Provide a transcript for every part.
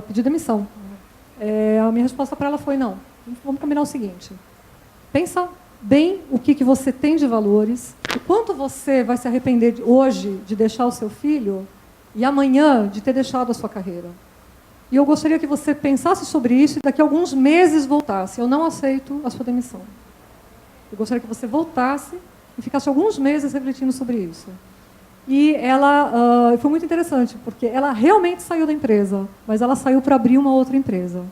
pedir demissão. A minha resposta para ela foi, não, vamos combinar o seguinte, pensa bem o que você tem de valores, o quanto você vai se arrepender hoje de deixar o seu filho e amanhã de ter deixado a sua carreira. E eu gostaria que você pensasse sobre isso e daqui a alguns meses voltasse. Eu não aceito a sua demissão. Eu gostaria que você voltasse e ficasse alguns meses refletindo sobre isso. E ela foi muito interessante, porque ela realmente saiu da empresa, mas ela saiu para abrir uma outra empresa.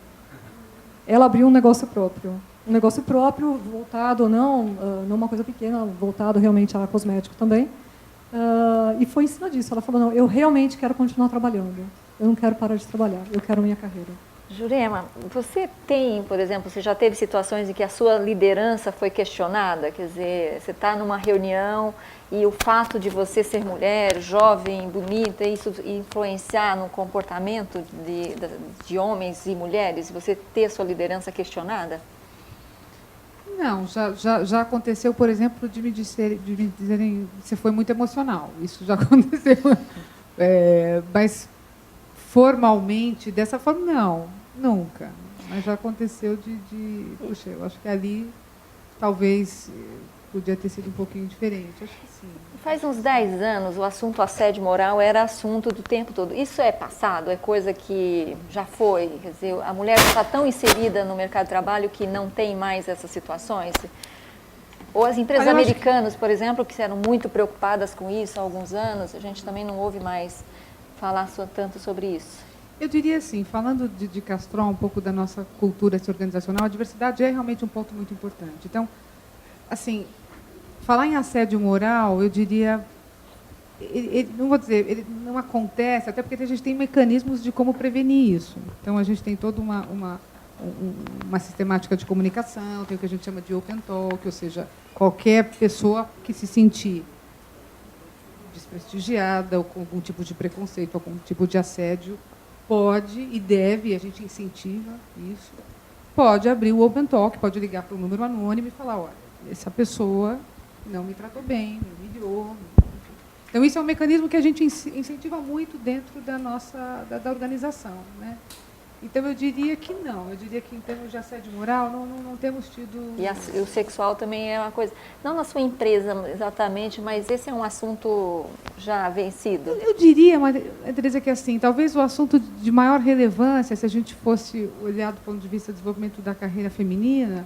Ela abriu um negócio próprio. Um negócio próprio, voltado ou não uma coisa pequena, voltado realmente a cosmético também. E foi em cima disso. Ela falou, não, eu realmente quero continuar trabalhando. Eu não quero parar de trabalhar, eu quero minha carreira. Jurema, você tem, por exemplo, você já teve situações em que a sua liderança foi questionada? Quer dizer, você está numa reunião e o fato de você ser mulher, jovem, bonita, isso influenciar no comportamento de homens e mulheres, você ter a sua liderança questionada? Não, já aconteceu, por exemplo, de me dizerem você foi muito emocional. Isso já aconteceu. Mas formalmente, dessa forma, não, nunca. Mas já aconteceu puxa, eu acho que ali talvez podia ter sido um pouquinho diferente. Acho que sim. Faz uns 10 anos o assunto assédio moral era assunto do tempo todo. Isso é passado? É coisa que já foi? Quer dizer, a mulher está tão inserida no mercado de trabalho que não tem mais essas situações? Ou as empresas americanas, por exemplo, que eram muito preocupadas com isso há alguns anos, a gente também não ouve mais falar tanto sobre isso. Eu diria assim, falando de Castron, um pouco da nossa cultura organizacional, a diversidade é realmente um ponto muito importante. Então, assim, falar em assédio moral, eu diria, não vou dizer, ele não acontece, até porque a gente tem mecanismos de como prevenir isso. Então, a gente tem toda uma sistemática de comunicação, tem o que a gente chama de open talk, ou seja, qualquer pessoa que se sentir desprestigiada ou com algum tipo de preconceito, algum tipo de assédio, pode e deve, a gente incentiva isso, pode abrir o open talk, pode ligar para um número anônimo e falar, olha, essa pessoa não me tratou bem, me humilhou. Então, isso é um mecanismo que a gente incentiva muito dentro da organização, né? Então, eu diria que não. Eu diria que, em termos de assédio moral, não temos tido... E o sexual também é uma coisa... Não na sua empresa exatamente, mas esse é um assunto já vencido. Eu diria, Teresa, que assim, talvez o assunto de maior relevância, se a gente fosse olhar do ponto de vista do desenvolvimento da carreira feminina,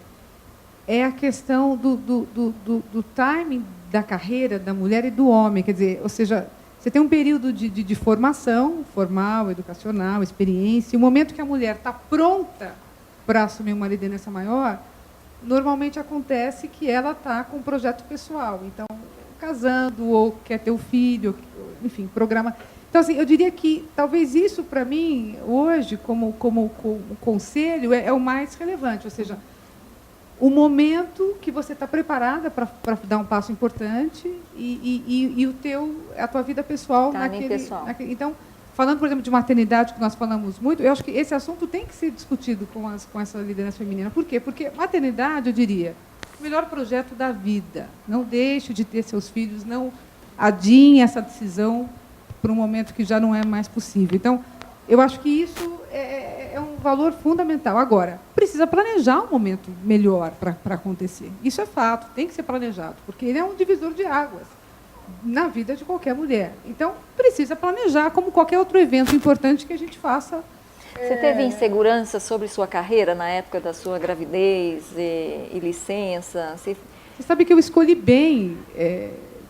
é a questão do timing da carreira da mulher e do homem. Quer dizer, ou seja... Você tem um período de formação, formal, educacional, experiência. E o momento que a mulher está pronta para assumir uma liderança maior, normalmente acontece que ela está com um projeto pessoal. Então, casando, ou quer ter o filho, enfim, programa. Então, assim, eu diria que talvez isso, para mim, hoje, como conselho, é o mais relevante. Ou seja, o momento que você está preparada para dar um passo importante e a tua vida pessoal pessoal. Então, falando, por exemplo, de maternidade, que nós falamos muito, eu acho que esse assunto tem que ser discutido com essa liderança feminina. Por quê? Porque maternidade, eu diria, o melhor projeto da vida. Não deixe de ter seus filhos, não adie essa decisão para um momento que já não é mais possível. Então, eu acho que isso é um valor fundamental. Agora, precisa planejar um momento melhor para acontecer. Isso é fato, tem que ser planejado, porque ele é um divisor de águas na vida de qualquer mulher. Então, precisa planejar, como qualquer outro evento importante que a gente faça. Você teve insegurança sobre sua carreira na época da sua gravidez e licença? Você sabe que eu escolhi bem...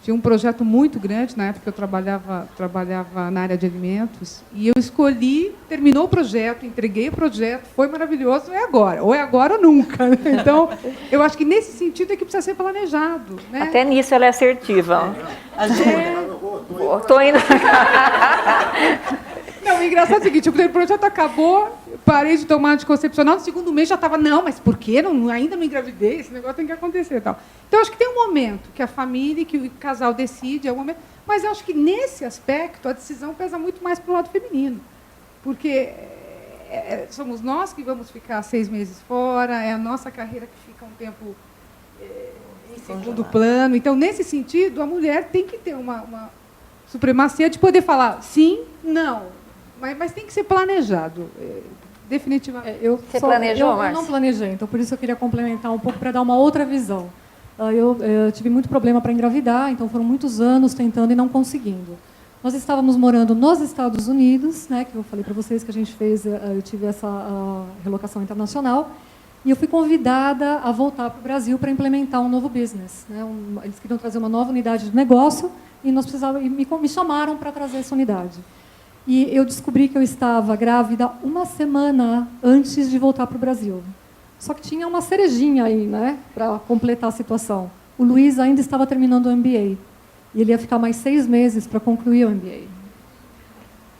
Tinha um projeto muito grande, na época eu trabalhava na área de alimentos, e eu escolhi, terminou o projeto, entreguei o projeto, foi maravilhoso, é agora, ou é agora ou nunca. Então, eu acho que nesse sentido é que precisa ser planejado. Né? Até nisso ela é assertiva. Estou indo... Não, o engraçado é o seguinte, o projeto acabou, parei de tomar anticoncepcional, no segundo mês já estava, não, mas por quê? Ainda não engravidei, esse negócio tem que acontecer e tal. Então, acho que tem um momento que a família, que o casal decide, é um momento, mas eu acho que, nesse aspecto, a decisão pesa muito mais para o lado feminino. Porque somos nós que vamos ficar 6 meses fora, é a nossa carreira que fica um tempo em segundo plano. Então, nesse sentido, a mulher tem que ter uma supremacia de poder falar sim, não. Mas tem que ser planejado, definitivamente. Você planejou, eu Márcia? não planejei, então por isso eu queria complementar um pouco para dar uma outra visão. Eu tive muito problema para engravidar, então foram muitos anos tentando e não conseguindo. Nós estávamos morando nos Estados Unidos, né, que eu falei para vocês que a gente fez, eu tive essa relocação internacional, e eu fui convidada a voltar para o Brasil para implementar um novo business. Né, eles queriam trazer uma nova unidade de negócio e nós precisávamos, e me chamaram para trazer essa unidade. E eu descobri que eu estava grávida uma semana antes de voltar para o Brasil. Só que tinha uma cerejinha aí, né, para completar a situação. O Luiz ainda estava terminando o MBA. E ele ia ficar mais 6 meses para concluir o MBA.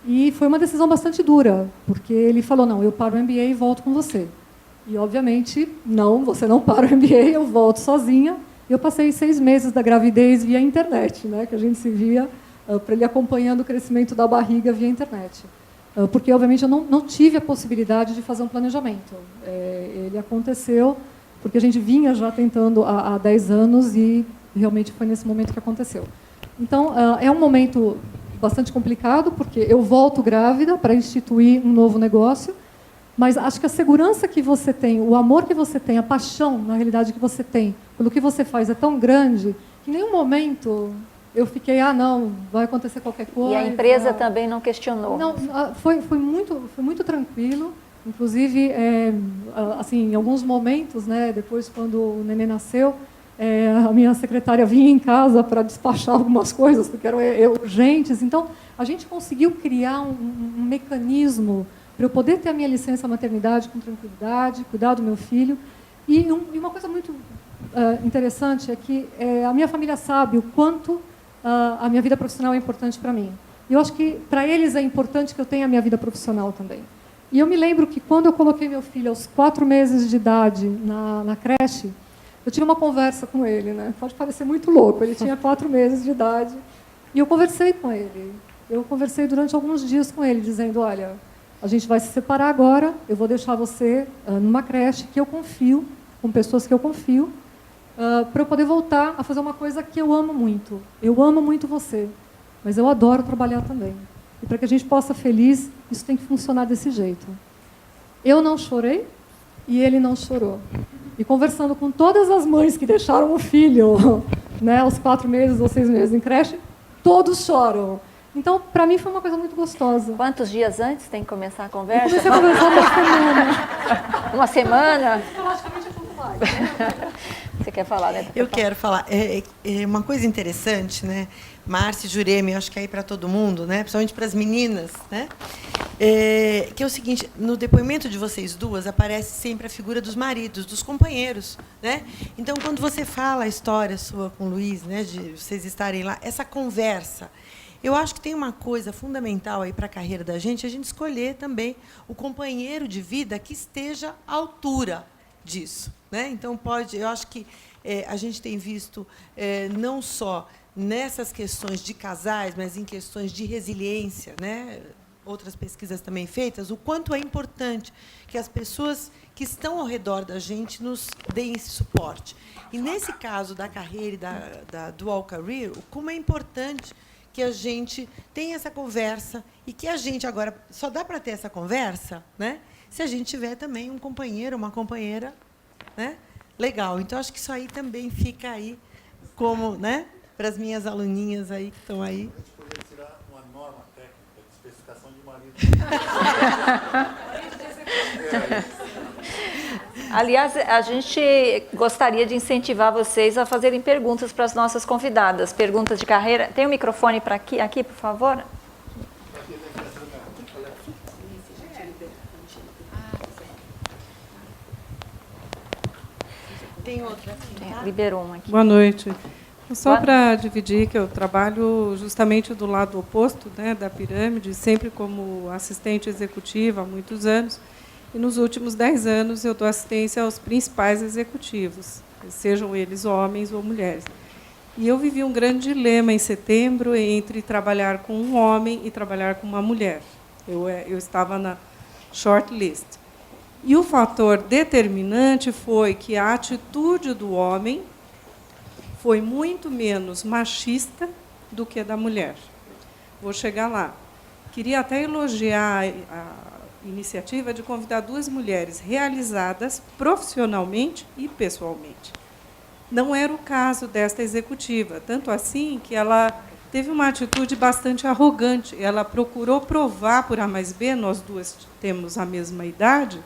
E foi uma decisão bastante dura, porque ele falou, não, eu paro o MBA e volto com você. E, obviamente, não, você não para o MBA, eu volto sozinha. Eu passei 6 meses da gravidez via internet, né, que a gente se via para ele acompanhando o crescimento da barriga via internet. Porque, obviamente, eu não tive a possibilidade de fazer um planejamento. Ele aconteceu porque a gente vinha já tentando há 10 anos e realmente foi nesse momento que aconteceu. Então, é um momento bastante complicado, porque eu volto grávida para instituir um novo negócio, mas acho que a segurança que você tem, o amor que você tem, a paixão, na realidade, que você tem pelo que você faz é tão grande que em nenhum momento eu fiquei, não, vai acontecer qualquer coisa. E a empresa também não questionou? Não, foi muito tranquilo. Inclusive, assim, em alguns momentos, né, depois, quando o neném nasceu, a minha secretária vinha em casa para despachar algumas coisas, porque eram urgentes. Então, a gente conseguiu criar um mecanismo para eu poder ter a minha licença maternidade com tranquilidade, cuidar do meu filho. E uma coisa muito interessante é que a minha família sabe o quanto a minha vida profissional é importante para mim. E eu acho que para eles é importante que eu tenha a minha vida profissional também. E eu me lembro que quando eu coloquei meu filho aos 4 meses de idade na creche, eu tive uma conversa com ele, né? Pode parecer muito louco, ele tinha 4 meses de idade. E eu conversei com ele. Eu conversei durante alguns dias com ele, dizendo, olha, a gente vai se separar agora, eu vou deixar você numa creche que eu confio, com pessoas que eu confio, para eu poder voltar a fazer uma coisa que eu amo muito. Eu amo muito você, mas eu adoro trabalhar também. E para que a gente possa ser feliz, isso tem que funcionar desse jeito. Eu não chorei e ele não chorou. E conversando com todas as mães que deixaram o filho, né, aos 4 meses ou 6 meses em creche, todos choram. Então, para mim, foi uma coisa muito gostosa. Quantos dias antes tem que começar a conversa? Eu comecei a conversar uma semana. Uma semana? Logicamente, é tudo vai, né? Você quer falar, né? Eu quero falar. É uma coisa interessante, né? Márcia e Jurema, eu acho que é aí para todo mundo, né? Principalmente para as meninas, né? Que é o seguinte, no depoimento de vocês duas aparece sempre a figura dos maridos, dos companheiros, né? Então, quando você fala a história sua com o Luiz, né, de vocês estarem lá, essa conversa, eu acho que tem uma coisa fundamental aí para a carreira da gente, a gente escolher também o companheiro de vida que esteja à altura disso, né? Então, eu acho que a gente tem visto não só nessas questões de casais, mas em questões de resiliência, né? Outras pesquisas também feitas, o quanto é importante que as pessoas que estão ao redor da gente nos deem esse suporte. E, nesse caso da carreira e da dual career, como é importante que a gente tenha essa conversa e que a gente agora só dá para ter essa conversa, né, se a gente tiver também um companheiro, uma companheira, né, legal. Então, acho que isso aí também fica aí como, né, para as minhas aluninhas aí que estão aí. Poderia tirar uma norma técnica de especificação de marido. Aliás, a gente gostaria de incentivar vocês a fazerem perguntas para as nossas convidadas. Perguntas de carreira. Tem um microfone para aqui, por favor? Tem outra aqui, tá? Liberou um aqui. Boa noite. Só para dividir que eu trabalho justamente do lado oposto, né, da pirâmide, sempre como assistente executiva há muitos anos. E nos últimos 10 anos eu dou assistência aos principais executivos, sejam eles homens ou mulheres. E eu vivi um grande dilema em setembro entre trabalhar com um homem e trabalhar com uma mulher. Eu estava na short list. E o fator determinante foi que a atitude do homem foi muito menos machista do que a da mulher. Vou chegar lá. Queria até elogiar a iniciativa de convidar 2 mulheres realizadas profissionalmente e pessoalmente. Não era o caso desta executiva, tanto assim que ela teve uma atitude bastante arrogante. Ela procurou provar por A mais B, nós 2 temos a mesma idade,